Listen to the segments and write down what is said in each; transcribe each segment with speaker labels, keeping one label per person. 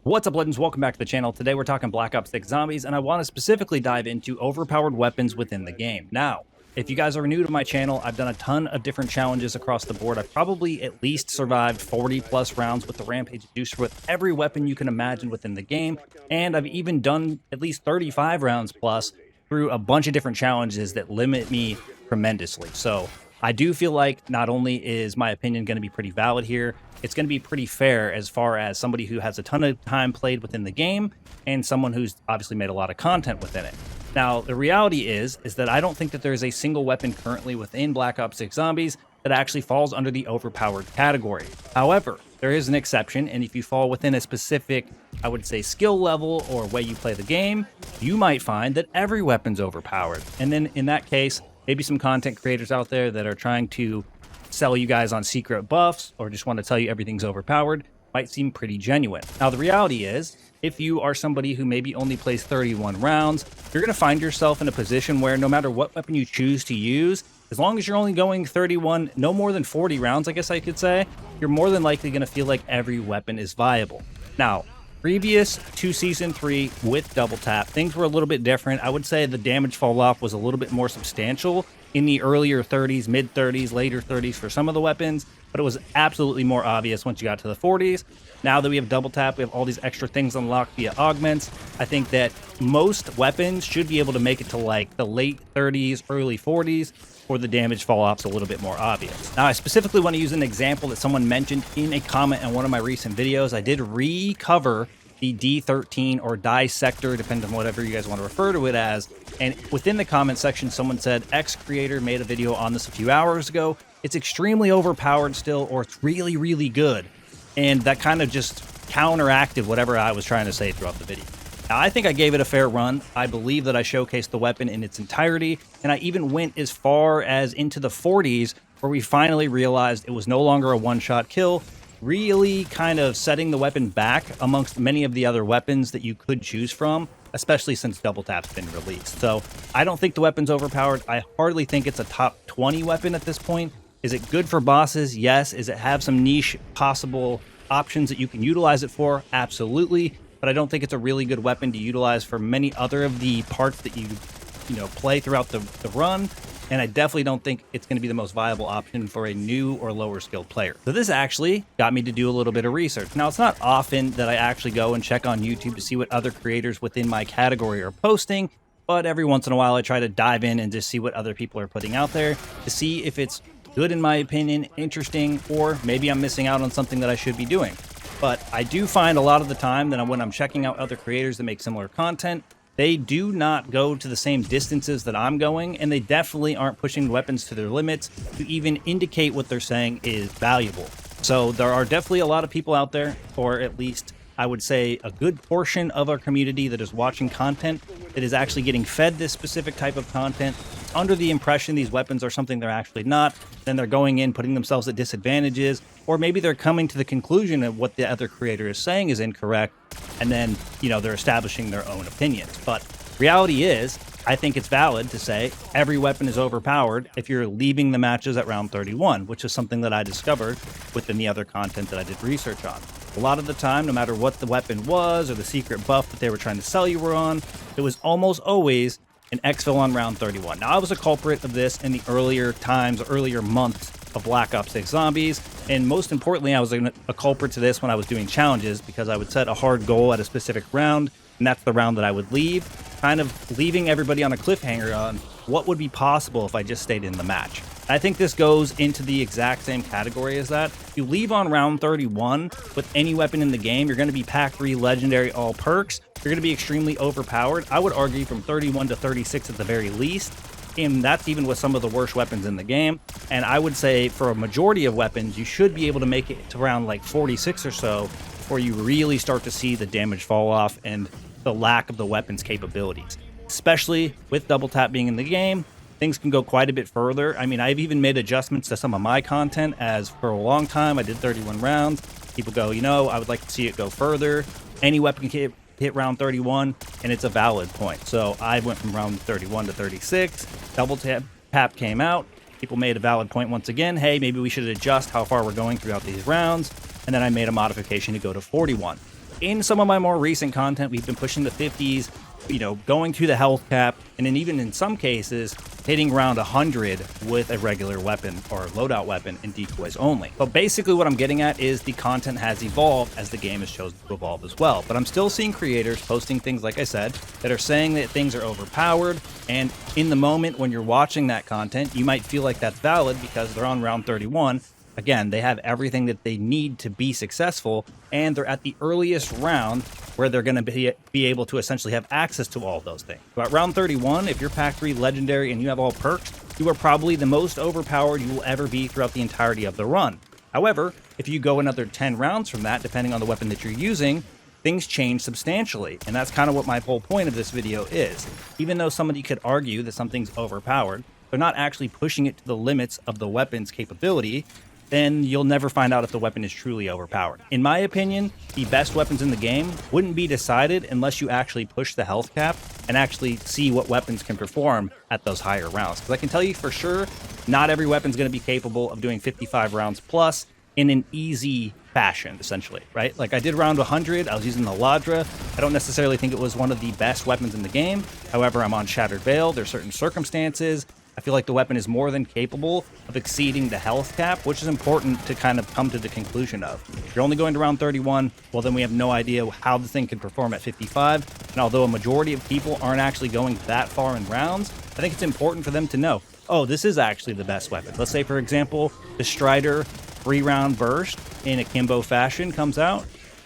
Speaker 1: What's up, legends? Welcome back to the channel. Today we're talking Black Ops 6 Zombies, and I want to specifically dive into overpowered weapons within the game. Now, if you guys are new to my channel, I've done a ton of different challenges across the board. I've probably at least survived 40 plus rounds with the Rampage Juicer with every weapon you can imagine within the game, and I've even done at least 35 rounds plus through a bunch of different challenges that limit me tremendously. So I do feel like not only is my opinion going to be pretty valid here, it's going to be pretty fair as far as somebody who has a ton of time played within the game and someone who's obviously made a lot of content within it. Now, the reality is that I don't think that there is a single weapon currently within Black Ops 6 Zombies that actually falls under the overpowered category. However, there is an exception, and if you fall within a specific, I would say, skill level or way you play the game, you might find that every weapon's overpowered. And then in that case, maybe some content creators out there that are trying to sell you guys on secret buffs or just want to tell you everything's overpowered might seem pretty genuine. Now, the reality is, if you are somebody who maybe only plays 31 rounds, you're going to find yourself in a position where no matter what weapon you choose to use, as long as you're only going 31, no more than 40 rounds, I guess I could say, you're more than likely going to feel like every weapon is viable. Now, previous to Season 3 with Double Tap, things were a little bit different. I would say the damage fall off was a little bit more substantial in the earlier 30s, mid 30s, later 30s for some of the weapons, but it was absolutely more obvious once you got to the 40s. Now that we have Double Tap, we have all these extra things unlocked via augments. I think that most weapons should be able to make it to like the late 30s, early 40s, or the damage fall off's a little bit more obvious. Now, I specifically want to use an example that someone mentioned in a comment in one of my recent videos. I did recover the D13 or Dissector, depending on whatever you guys want to refer to it as. And within the comment section, someone said, X creator made a video on this a few hours ago. It's extremely overpowered still, or it's really, really good. And that kind of just counteracted whatever I was trying to say throughout the video. Now, I think I gave it a fair run. I believe that I showcased the weapon in its entirety, and I even went as far as into the 40s, where we finally realized it was no longer a one-shot kill, really kind of setting the weapon back amongst many of the other weapons that you could choose from, especially since Double Tap's been released. So I don't think the weapon's overpowered. I hardly think it's a top 20 weapon at this point. Is it good for bosses? Yes. Is it have some niche possible options that you can utilize it for? Absolutely. But I don't think it's a really good weapon to utilize for many other of the parts that you play throughout the run. And I definitely don't think it's going to be the most viable option for a new or lower skilled player. So this actually got me to do a little bit of research. Now, it's not often that I actually go and check on YouTube to see what other creators within my category are posting, but every once in a while I try to dive in and just see what other people are putting out there to see if it's good in my opinion, interesting, or maybe I'm missing out on something that I should be doing. But I do find a lot of the time that when I'm checking out other creators that make similar content, they do not go to the same distances that I'm going, and they definitely aren't pushing weapons to their limits to even indicate what they're saying is valuable. So there are definitely a lot of people out there, or at least I would say a good portion of our community that is watching content that is actually getting fed this specific type of content under the impression these weapons are something they're actually not. Then they're going in, putting themselves at disadvantages, or maybe they're coming to the conclusion of what the other creator is saying is incorrect, and then, they're establishing their own opinions. But reality is, I think it's valid to say every weapon is overpowered if you're leaving the matches at round 31, which is something that I discovered within the other content that I did research on. A lot of the time, no matter what the weapon was or the secret buff that they were trying to sell you were on, it was almost always an exfil on round 31. Now, I was a culprit of this in the earlier times, earlier months of Black Ops 6 Zombies, and most importantly, I was a culprit to this when I was doing challenges, because I would set a hard goal at a specific round, and that's the round that I would leave, kind of leaving everybody on a cliffhanger on what would be possible if I just stayed in the match. I think this goes into the exact same category as that. If you leave on round 31 with any weapon in the game, you're going to be pack 3 legendary all perks. You're going to be extremely overpowered. I would argue from 31 to 36 at the very least. And that's even with some of the worst weapons in the game. And I would say for a majority of weapons, you should be able to make it to around like 46 or so before you really start to see the damage fall off and the lack of the weapon's capabilities. Especially with Double Tap being in the game, things can go quite a bit further. I mean, I've even made adjustments to some of my content, as for a long time I did 31 rounds. People go, I would like to see it go further. Any weapon can hit round 31, and it's a valid point. So I went from round 31 to 36. Double Tap came out. People made a valid point once again. Hey, maybe we should adjust how far we're going throughout these rounds. And then I made a modification to go to 41. in some of my more recent content, we've been pushing the 50s, you know, going to the health cap, and then even in some cases, hitting around 100 with a regular weapon or loadout weapon and decoys only. But basically what I'm getting at is the content has evolved as the game has chosen to evolve as well. But I'm still seeing creators posting things, like I said, that are saying that things are overpowered, and in the moment when you're watching that content, you might feel like that's valid because they're on round 31. Again, they have everything that they need to be successful, and they're at the earliest round where they're going to be able to essentially have access to all those things. So at round 31, if you're pack 3 legendary and you have all perks, you are probably the most overpowered you will ever be throughout the entirety of the run. However, if you go another 10 rounds from that, depending on the weapon that you're using, things change substantially, and that's kind of what my whole point of this video is. Even though somebody could argue that something's overpowered, they're not actually pushing it to the limits of the weapon's capability, then you'll never find out if the weapon is truly overpowered. In my opinion, the best weapons in the game wouldn't be decided unless you actually push the health cap and actually see what weapons can perform at those higher rounds. Because I can tell you for sure, not every weapon's going to be capable of doing 55 rounds plus in an easy fashion, essentially, right? Like I did round 100, I was using the Ladra. I don't necessarily think it was one of the best weapons in the game. However, I'm on Shattered Veil. There's certain circumstances. I feel like the weapon is more than capable of exceeding the health cap, which is important to kind of come to the conclusion of. If you're only going to round 31, well, then we have no idea how the thing can perform at 55. And although a majority of people aren't actually going that far in rounds, I think it's important for them to know, oh, this is actually the best weapon. Let's say, for example, the Strider 3-round burst in akimbo fashion comes out.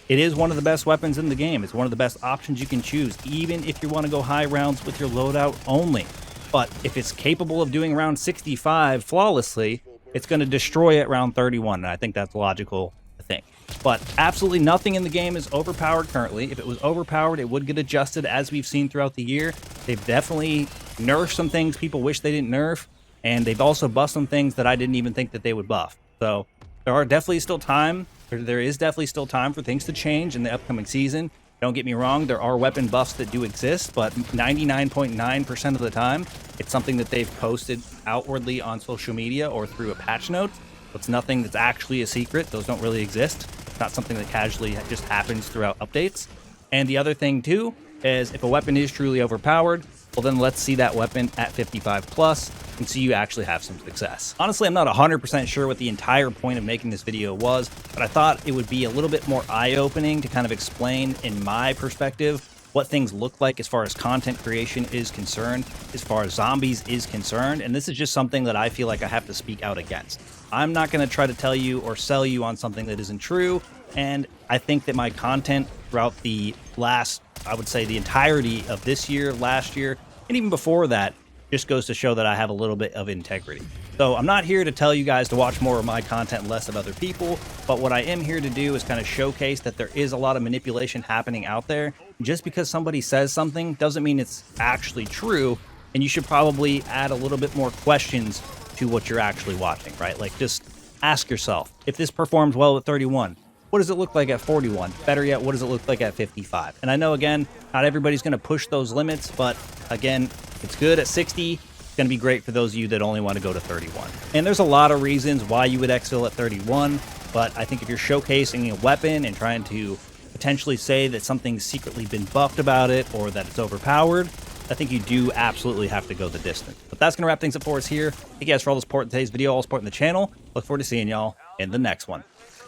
Speaker 1: It is one of the best weapons in the game. It's one of the best options you can choose, even if you want to go high rounds with your loadout only. But if it's capable of doing round 65 flawlessly, it's going to destroy it round 31, and I think that's logical to think. But absolutely nothing in the game is overpowered currently. If it was overpowered, it would get adjusted, as we've seen throughout the year. They've definitely nerfed some things people wish they didn't nerf, and they've also buffed some things that I didn't even think that they would buff. So there is definitely still time for things to change in the upcoming season. Don't get me wrong, there are weapon buffs that do exist, but 99.9% of the time, it's something that they've posted outwardly on social media or through a patch note. It's nothing that's actually a secret. Those don't really exist. It's not something that casually just happens throughout updates. And the other thing, too, is if a weapon is truly overpowered, well, then let's see that weapon at 55 plus and see you actually have some success. Honestly, I'm not 100% sure what the entire point of making this video was, but I thought it would be a little bit more eye-opening to kind of explain, in my perspective, what things look like as far as content creation is concerned, as far as zombies is concerned, and this is just something that I feel like I have to speak out against. I'm not going to try to tell you or sell you on something that isn't true, and I think that my content throughout the last, I would say the entirety of this year, last year, and even before that, just goes to show that I have a little bit of integrity. So I'm not here to tell you guys to watch more of my content and less of other people, but what I am here to do is kind of showcase that there is a lot of manipulation happening out there. Just because somebody says something doesn't mean it's actually true, and you should probably add a little bit more questions to what you're actually watching, right? Like, just ask yourself, if this performs well at 31, what does it look like at 41? Better yet, what does it look like at 55? And I know, again, not everybody's going to push those limits, but again, it's good at 60. It's going to be great for those of you that only want to go to 31. And there's a lot of reasons why you would exfil at 31, but I think if you're showcasing a weapon and trying to potentially say that something's secretly been buffed about it or that it's overpowered, I think you do absolutely have to go the distance. But that's going to wrap things up for us here. Thank you guys for all the support in today's video, all the support in the channel. Look forward to seeing y'all in the next one.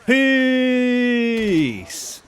Speaker 1: Peace!